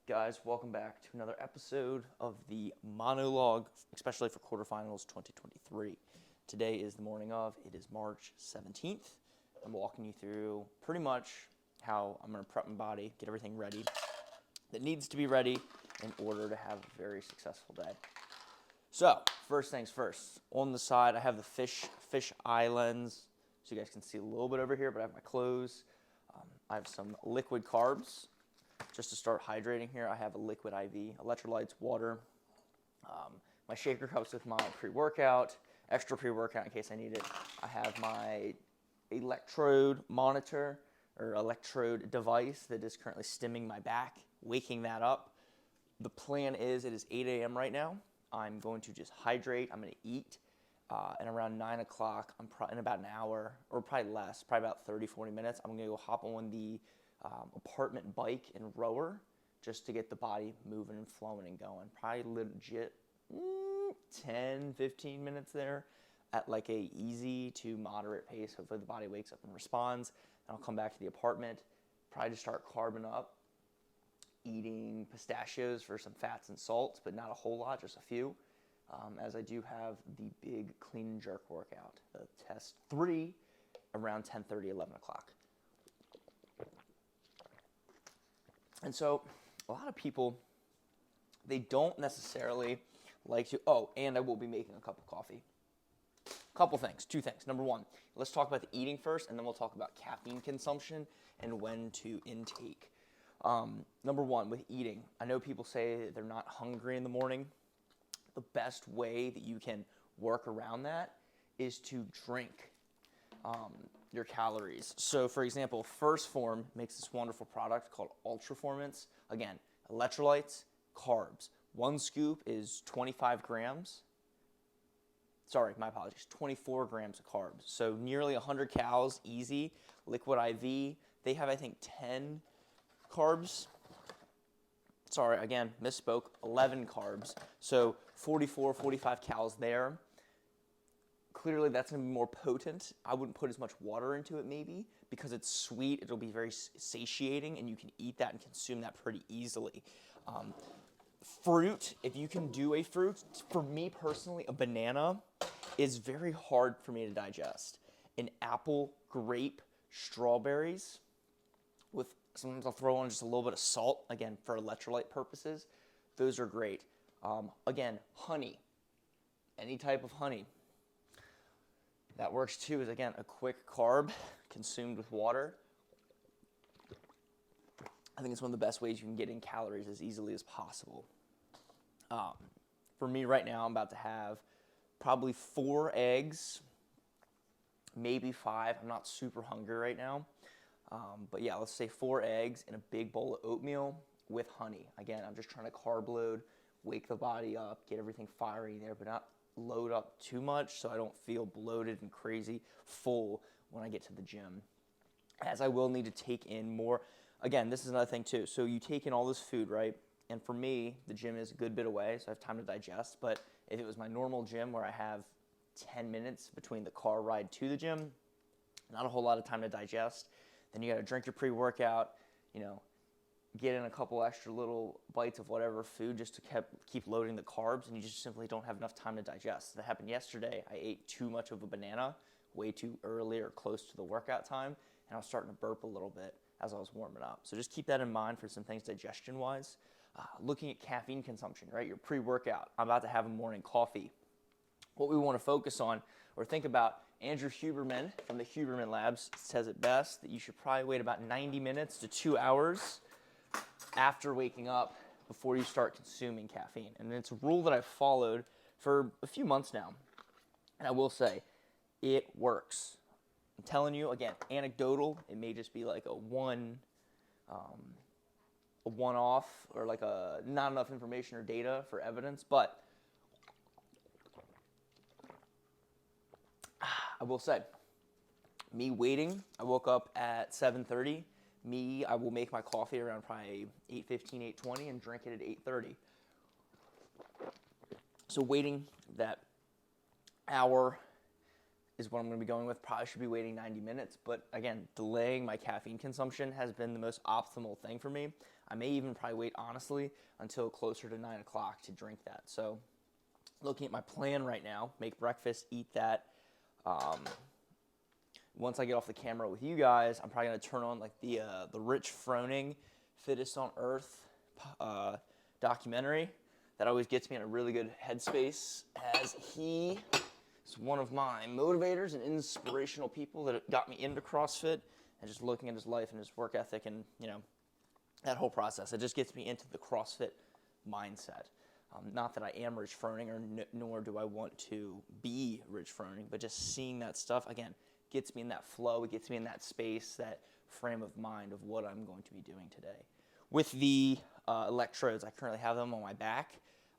Guys, welcome back to another episode of the Monologue, especially for Quarterfinals 2023. Today is the morning of, it is March 17th. I'm walking you through pretty much how I'm going to prep my body, get everything ready that needs to be ready in order to have a very successful day. So, first things first, on the side I have the fish eye lens, so you guys can see a little bit over here, but I have my clothes. I have some liquid carbs. Just to start hydrating here, I have a liquid IV, electrolytes, water. My shaker cups with my pre-workout, extra pre-workout in case I need it. I have my electrode monitor or electrode device that is currently stimming my back, waking that up. The plan is, it is 8 a.m. right now. I'm going to just hydrate, I'm going to eat, and around 9 o'clock, in about an hour, or probably less, probably about 30, 40 minutes, I'm going to go hop on the apartment bike and rower just to get the body moving and flowing and going. Probably legit 10, 15 minutes there at like a easy to moderate pace. Hopefully the body wakes up and responds. And I'll come back to the apartment, probably just start carbing up, eating pistachios for some fats and salts, but not a whole lot, just a few. As I do have the big clean and jerk workout, test 3, around 10:30, 11 o'clock. And so a lot of people, they don't necessarily like to, and I will be making a cup of coffee. Couple things, 2 things. Number 1, let's talk about the eating first, and then we'll talk about caffeine consumption and when to intake. Number 1, with eating, I know people say they're not hungry in the morning. The best way that you can work around that is to drink your calories. So for example, First Form makes this wonderful product called Ultraformance. Again, electrolytes, carbs. 1 scoop is 25 grams. Sorry, my apologies, 24 grams of carbs. So nearly 100 calories, easy. Liquid IV, they have, I think, 10 carbs. Sorry, again, misspoke, 11 carbs. So 44, 45 calories there. Clearly, that's going to be more potent. I wouldn't put as much water into it maybe because it's sweet. It'll be very satiating, and you can eat that and consume that pretty easily. Fruit, if you can do a fruit, for me personally, a banana is very hard for me to digest. An apple, grape, strawberries, with sometimes I'll throw on just a little bit of salt, again, for electrolyte purposes. Those are great. Again, honey, any type of honey. That works too, is again, a quick carb consumed with water. I think it's one of the best ways you can get in calories as easily as possible. For me right now, I'm about to have probably 4 eggs, maybe 5. I'm not super hungry right now. But yeah, let's say 4 eggs and a big bowl of oatmeal with honey. Again, I'm just trying to carb load, wake the body up, get everything fiery there, but not load up too much so I don't feel bloated and crazy full when I get to the gym. As I will need to take in more. Again, this is another thing too. So you take in all this food, right? And for me, the gym is a good bit away, so I have time to digest. But if it was my normal gym where I have 10 minutes between the car ride to the gym, not a whole lot of time to digest, then you got to drink your pre-workout, get in a couple extra little bites of whatever food just to keep loading the carbs, and you just simply don't have enough time to digest. That happened yesterday. I ate too much of a banana way too early or close to the workout time, and I was starting to burp a little bit as I was warming up. So just keep that in mind for some things digestion-wise. Looking at caffeine consumption, right? Your pre-workout. I'm about to have a morning coffee. What we want to focus on or think about, Andrew Huberman from the Huberman Labs says it best, that you should probably wait about 90 minutes to 2 hours after waking up before you start consuming caffeine. And it's a rule that I've followed for a few months now. And I will say, it works. I'm telling you, again, anecdotal. It may just be like a one-off or like a not enough information or data for evidence, but I will say, me waiting, I woke up at 7:30. I will make my coffee around probably 8:15, 8:20 and drink it at 8:30. So waiting that hour is what I'm going to be going with. Probably should be waiting 90 minutes. But again, delaying my caffeine consumption has been the most optimal thing for me. I may even probably wait, honestly, until closer to 9 o'clock to drink that. So looking at my plan right now, make breakfast, eat that. Once I get off the camera with you guys, I'm probably going to turn on like the Rich Froning Fittest on Earth documentary. That always gets me in a really good headspace, as he is one of my motivators and inspirational people that got me into CrossFit, and just looking at his life and his work ethic and, you know, that whole process. It just gets me into the CrossFit mindset. Not that I am Rich Froning, or nor do I want to be Rich Froning, but just seeing that stuff, again, gets me in that flow. It gets me in that space, that frame of mind of what I'm going to be doing today. With the electrodes, I currently have them on my back.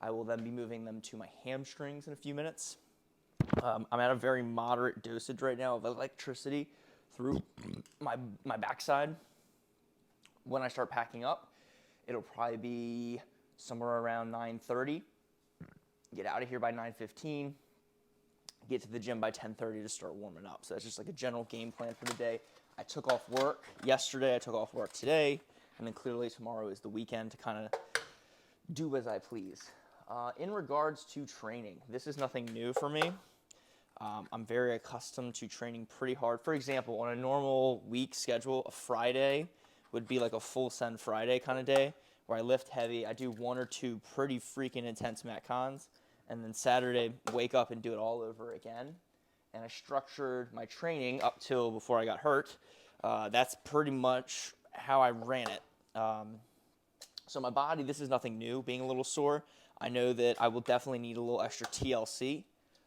I will then be moving them to my hamstrings in a few minutes. I'm at a very moderate dosage right now of electricity through my backside. When I start packing up, it'll probably be somewhere around 9:30. Get out of here by 9:15. Get to the gym by 10:30 to start warming up. So that's just like a general game plan for the day. I took off work yesterday. I took off work today. And then clearly tomorrow is the weekend to kind of do as I please. In regards to training, this is nothing new for me. I'm very accustomed to training pretty hard. For example, on a normal week schedule, a Friday would be like a full send Friday kind of day where I lift heavy. I do 1 or 2 pretty freaking intense Metcons. And then Saturday, wake up and do it all over again. And I structured my training up till before I got hurt. That's pretty much how I ran it. So my body, this is nothing new, being a little sore. I know that I will definitely need a little extra TLC,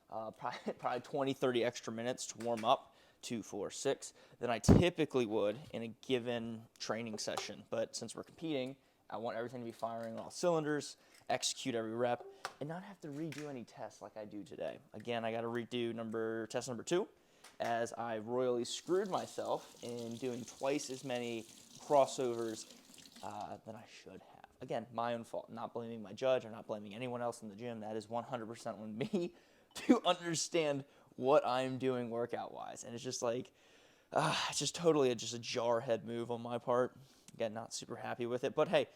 probably 20, 30 extra minutes to warm up, 2, 4, 6, than I typically would in a given training session. But since we're competing, I want everything to be firing on all cylinders, execute every rep, and not have to redo any tests like I do today. Again, I got to redo test number 2, as I royally screwed myself in doing twice as many crossovers than I should have. Again, my own fault. Not blaming my judge or not blaming anyone else in the gym. That is 100% on me to understand what I'm doing workout-wise. And it's just like, it's just totally just a jarhead move on my part. Again, not super happy with it. But hey,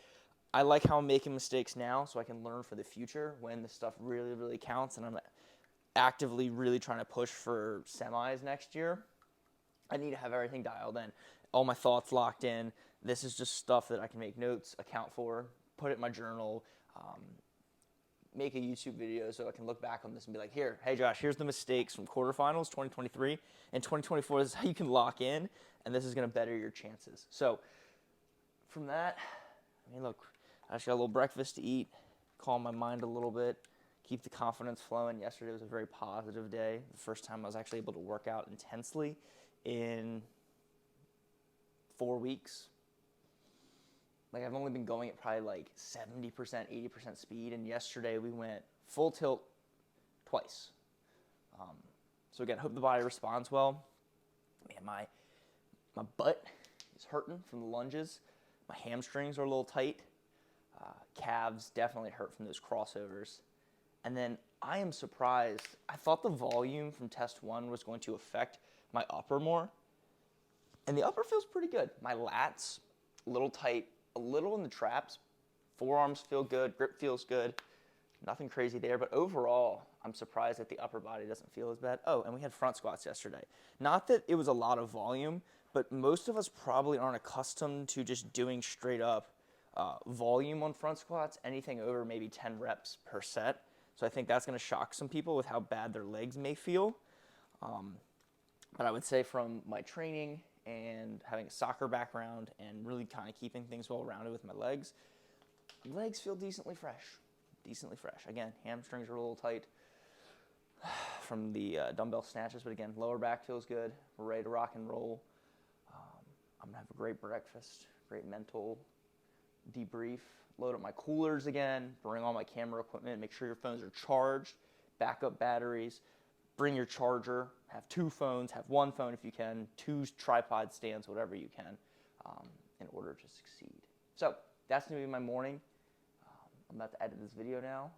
I like how I'm making mistakes now so I can learn for the future when the stuff really, really counts. And I'm actively really trying to push for semis next year. I need to have everything dialed in. All my thoughts locked in. This is just stuff that I can make notes, account for, put it in my journal, make a YouTube video so I can look back on this and be like, hey Josh, here's the mistakes from quarterfinals 2023 and 2024. This is how you can lock in, and this is going to better your chances. So from that, I mean, look, I just got a little breakfast to eat, calm my mind a little bit, keep the confidence flowing. Yesterday was a very positive day. The first time I was actually able to work out intensely in 4 weeks. Like, I've only been going at probably like 70%, 80% speed, and yesterday we went full tilt twice. So again, hope the body responds well. Man, my butt is hurting from the lunges. My hamstrings are a little tight. Calves definitely hurt from those crossovers. And then I am surprised. I thought the volume from test 1 was going to affect my upper more. And the upper feels pretty good. My lats, a little tight, a little in the traps. Forearms feel good, grip feels good. Nothing crazy there, but overall, I'm surprised that the upper body doesn't feel as bad. Oh, and we had front squats yesterday. Not that it was a lot of volume, but most of us probably aren't accustomed to just doing straight up volume on front squats, anything over maybe 10 reps per set. So I think that's going to shock some people with how bad their legs may feel. But I would say from my training and having a soccer background and really kind of keeping things well-rounded with my legs feel decently fresh. Again, hamstrings are a little tight from the dumbbell snatches, but again, lower back feels good. We're ready to rock and roll. I'm going to have a great breakfast, great mental debrief, load up my coolers again, bring all my camera equipment, make sure your phones are charged, backup batteries, bring your charger, have 2 phones, have 1 phone if you can, 2 tripod stands, whatever you can, in order to succeed. So that's going to be my morning. I'm about to edit this video now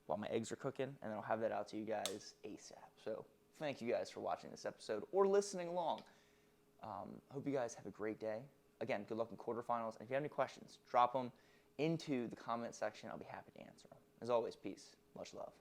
while my eggs are cooking, and then I'll have that out to you guys ASAP. So thank you guys for watching this episode or listening along. Hope you guys have a great day. again, good luck in quarterfinals. And if you have any questions, drop them into the comment section. I'll be happy to answer them. As always, peace. Much love.